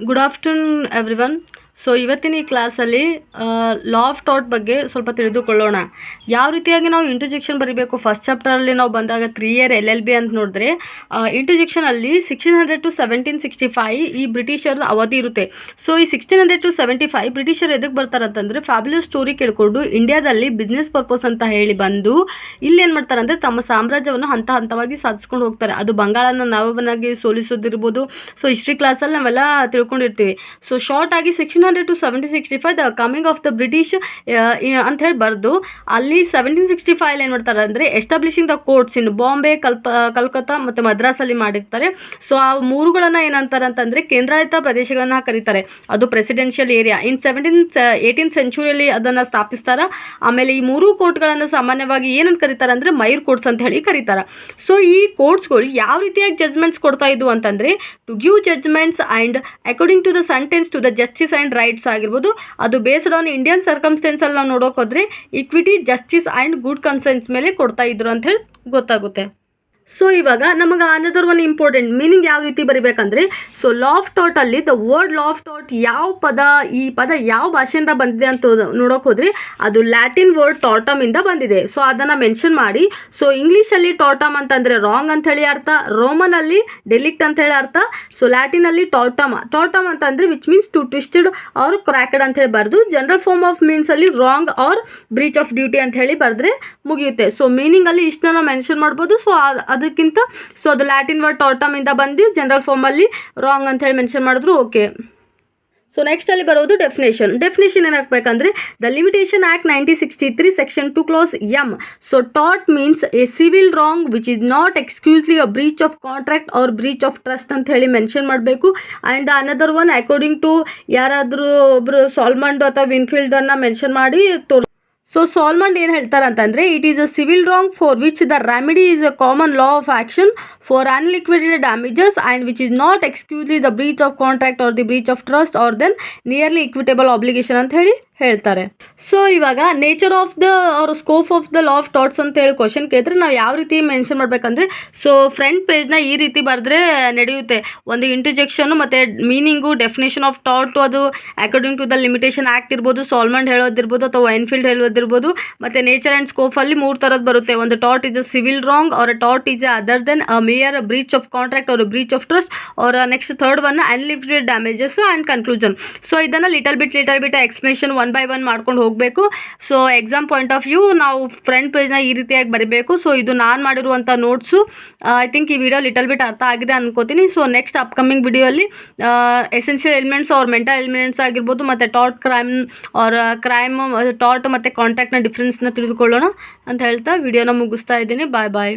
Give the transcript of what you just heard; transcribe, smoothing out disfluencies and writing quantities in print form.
Good afternoon everyone. So ಇವತ್ತಿನ ಈ ಕ್ಲಾಸಲ್ಲಿ ಲಾ ಆಫ್ ಟಾಟ್ ಬಗ್ಗೆ ಸ್ವಲ್ಪ ತಿಳಿದುಕೊಳ್ಳೋಣ. ಯಾವ ರೀತಿಯಾಗಿ ನಾವು ಇಂಟರ್ಜೆಕ್ಷನ್ ಬರೀಬೇಕು. ಫಸ್ಟ್ ಚಾಪ್ಟರಲ್ಲಿ ನಾವು ಬಂದಾಗ 3 ಇಯರ್ LLB ಅಂತ ನೋಡಿದ್ರೆ ಇಂಟರ್ಜೆಕ್ಷನಲ್ಲಿ 1600 to 1765 ಈ ಬ್ರಿಟಿಷರ ಅವಧಿ ಇರುತ್ತೆ. ಸೊ ಈ 1600 to 75 ಬ್ರಿಟಿಷರು ಎದಕ್ಕೆ ಬರ್ತಾರೆ ಅಂತಂದರೆ ಫ್ಯಾಬ್ಯುಲಸ್ ಸ್ಟೋರಿ ಕೇಳಿಕೊಂಡು ಇಂಡಿಯಾದಲ್ಲಿ ಬಿಸ್ನೆಸ್ ಪರ್ಪಸ್ ಅಂತ ಹೇಳಿ ಬಂದು ಇಲ್ಲಿ ಏನು ಮಾಡ್ತಾರೆ ಅಂದರೆ ತಮ್ಮ ಸಾಮ್ರಾಜ್ಯವನ್ನು ಹಂತ ಹಂತವಾಗಿ ಸಾಧಿಸ್ಕೊಂಡು ಹೋಗ್ತಾರೆ. ಅದು ಬಂಗಾಳನ ನವಾಬನಾಗಿ ಸೋಲಿಸೋದಿರ್ಬೋದು. ಸೊ ಹಿಸ್ಟ್ರಿ ಕ್ಲಾಸಲ್ಲಿ ನಾವೆಲ್ಲ ತಿಳ್ಕೊಂಡಿರ್ತೀವಿ. ಸೊ ಶಾರ್ಟ್ ಆಗಿ 1600 to 1765 the coming of the British ಅಂತ ಹೇಳಿ ಬರೆದು ಅಲ್ಲಿ 1765 ಏನು ಮಾಡ್ತಾರೆ ಅಂದರೆ establishing the courts in Bombay, Calcutta ಮತ್ತು ಮದ್ರಾಸಲ್ಲಿ ಮಾಡಿರ್ತಾರೆ. ಸೊ ಆ ಮೂರುಗಳನ್ನು ಏನಂತಾರೆ ಅಂತಂದರೆ ಕೇಂದ್ರಾಡಳಿತ ಪ್ರದೇಶಗಳನ್ನು ಕರೀತಾರೆ. ಅದು ಪ್ರೆಸಿಡೆನ್ಷಿಯಲ್ ಏರಿಯಾ. ಇನ್ 18th ಸೆಂಚುರಿಯಲ್ಲಿ ಅದನ್ನು ಸ್ಥಾಪಿಸ್ತಾರೆ. ಆಮೇಲೆ ಈ ಮೂರು ಕೋರ್ಟ್ಗಳನ್ನು ಸಾಮಾನ್ಯವಾಗಿ ಏನಂತ ಕರೀತಾರೆ ಅಂದರೆ ಮೈರ್ ಕೋರ್ಟ್ಸ್ ಅಂತ ಹೇಳಿ ಕರೀತಾರೆ. ಸೊ ಈ ಕೋರ್ಟ್ಸ್ಗಳು ಯಾವ ರೀತಿಯಾಗಿ ಜಜ್ಮೆಂಟ್ಸ್ ಕೊಡ್ತಾ ಇದ್ವು ಅಂತಂದರೆ to give judgements and according to the sentence to the justice and rights ಆಗಿರ್ಬೋದು. ಅದು ಬೇಸ್ಡ್ ಆನ್ ಇಂಡಿಯನ್ ಸರ್ಕಮ್ಸ್ಟೆನ್ಸಲ್ಲಿ ನಾವು ನೋಡೋಕೆ ಹೋದರೆ equity, justice and good conscience ಮೇಲೆ ಕೊಡ್ತಾ ಇದ್ರು ಅಂತ ಹೇಳಿ ಗೊತ್ತಾಗುತ್ತೆ. ಸೊ ಇವಾಗ ನಮಗೆ ಅನದರ್ ಒನ್ ಇಂಪಾರ್ಟೆಂಟ್ ಮೀನಿಂಗ್ ಯಾವ ರೀತಿ ಬರಿಬೇಕಂದ್ರೆ ಸೊ ಲಾ ಆಫ್ ಟಾಟಲ್ಲಿ ದ ವರ್ಡ್ ಲಾ ಆಫ್ ಟಾಟ್ ಯಾವ ಪದ, ಈ ಪದ ಯಾವ ಭಾಷೆಯಿಂದ ಬಂದಿದೆ ಅಂತ ನೋಡೋಕೆ ಹೋದರೆ ಅದು ಲ್ಯಾಟಿನ್ ವರ್ಡ್ ಟಾಟಮ್ ಇಂದ ಬಂದಿದೆ. ಸೊ ಅದನ್ನು ಮೆನ್ಷನ್ ಮಾಡಿ. ಸೊ ಇಂಗ್ಲೀಷಲ್ಲಿ ಟಾಟಮ್ ಅಂತಂದರೆ ರಾಂಗ್ ಅಂತ ಹೇಳಿ ಅರ್ಥ, ರೋಮನಲ್ಲಿ ಡೆಲಿಕ್ಟ್ ಅಂತ ಹೇಳಿ ಅರ್ಥ. ಸೊ ಲ್ಯಾಟಿನಲ್ಲಿ ಟಾಟಮ್ ಅಂತಂದರೆ which means to twisted or cracked ಅಂತ ಹೇಳಿ ಬರೆದು ಜನರಲ್ ಫಾರ್ಮ್ ಆಫ್ ಮೀನ್ಸಲ್ಲಿ wrong or breach of duty ಅಂತ ಹೇಳಿ ಬರೆದ್ರೆ ಮುಗಿಯುತ್ತೆ. ಸೊ ಮೀನಿಂಗಲ್ಲಿ ಇಷ್ಟನ್ನ ಮೆನ್ಷನ್ ಮಾಡ್ಬೋದು. ಸೊ ಅದಕ್ಕಿಂತ ಸೊ ಅದು ಲ್ಯಾಟಿನ್ ವರ್ಡ್ ಟಾಟಮ್ ಇಂದ ಬಂದು ಜನರಲ್ ಫಾರ್ಮಲ್ಲಿ ರಾಂಗ್ ಅಂತ ಹೇಳಿ ಮೆನ್ಷನ್ ಮಾಡಿದ್ರು ಓಕೆ. ಸೊ ನೆಕ್ಸ್ಟ್ ಅಲ್ಲಿ ಬರೋದು ಡೆಫಿನೇಷನ್ ಏನು ಹಾಕಬೇಕಂದ್ರೆ the limitation act 1963 section 2 clause M. So ಟಾಟ್ means a civil wrong which is not exclusively a breach of contract or breach of trust ಅಂತ ಹೇಳಿ ಮೆನ್ಷನ್ ಮಾಡಬೇಕು. And another one according to ಯಾರಾದರೂ ಒಬ್ಬರು ಸಾಲ್ಮಂಡ್ ಅಥವಾ ವಿನ್ಫೀಲ್ಡನ್ನು ಮೆನ್ಷನ್ ಮಾಡಿ ಸೊ ಸಾಲ್ಮಂಡ್ ಏನು ಹೇಳ್ತಾರೆ ಅಂತಂದರೆ it is a civil wrong for which the remedy is a common law of action for unliquidated damages and which is not exclusively the breach of contract or the breach of trust or than nearly equitable obligation ಅಂತ ಹೇಳಿ ಹೇಳ್ತಾರೆ. So ಇವಾಗ nature of the or scope of the law of torts ಅಂತ ಹೇಳಿ question ಕೇಳಿದ್ರೆ ನಾವು ಯಾವ ರೀತಿ ಮೆನ್ಷನ್ ಮಾಡಬೇಕಂದ್ರೆ ಸೊ ಫ್ರಂಟ್ ಪೇಜ್ನ ಈ ರೀತಿ ಬರೆದ್ರೆ ನಡೆಯುತ್ತೆ. ಒಂದು ಇಂಟರ್ಜೆಕ್ಷನು ಮತ್ತು ಮೀನಿಂಗು, ಡೆಫಿನೇಷನ್ ಆಫ್ ಟಾಟ್, ಅದು according to the limitation act ಇರ್ಬೋದು, ಸಾಲ್ಮಂಡ್ ಹೇಳೋದಿರ್ಬೋದು ಅಥವಾ ವೈನ್ಫೀಲ್ಡ್ ಹೇಳೋದಿರ್ಬೋದು. ಮತ್ತು ನೇಚರ್ ಆ್ಯಂಡ್ ಸ್ಕೋಪಲ್ಲಿ 3 ಥರದ್ದು ಬರುತ್ತೆ. ಒಂದು taught is a civil wrong R a taught is other then a mayor breach of contract or breach of trust R next third one ಅನ್ಲಿಕ್ವಿಡೇಟೆಡ್ damages and conclusion. So ಇದನ್ನು little bit explanation 1 by 1 ಮಾಡ್ಕೊಂಡು ಹೋಗಬೇಕು. So exam point of view ನಾವು front ಪೇಜ್ನ ಈ ರೀತಿಯಾಗಿ ಬರೀಬೇಕು. So ಇದು ನಾನು ಮಾಡಿರುವಂಥ ನೋಟ್ಸು. ಐ ಥಿಂಕ್ ಈ ವಿಡಿಯೋ ಲಿಟಲ್ ಬಿಟ್ ಅರ್ಥ ಆಗಿದೆ ಅನ್ಕೋತೀನಿ. So next upcoming ವಿಡಿಯೋಲ್ಲಿ essential elements or mental elements ಆಗಿರ್ಬೋದು ಮತ್ತು ಟಾಟ್ ಕ್ರೈಮ್ ಟಾಟ್ ಮತ್ತು ಕಾಂಟ್ಯಾಕ್ಟ್ನ ಡಿಫ್ರೆನ್ಸ್ನ ತಿಳಿದುಕೊಳ್ಳೋಣ ಅಂತ ಹೇಳ್ತಾ ವಿಡಿಯೋನ ಮುಗಿಸ್ತಾ ಇದ್ದೀನಿ. ಬಾಯ್.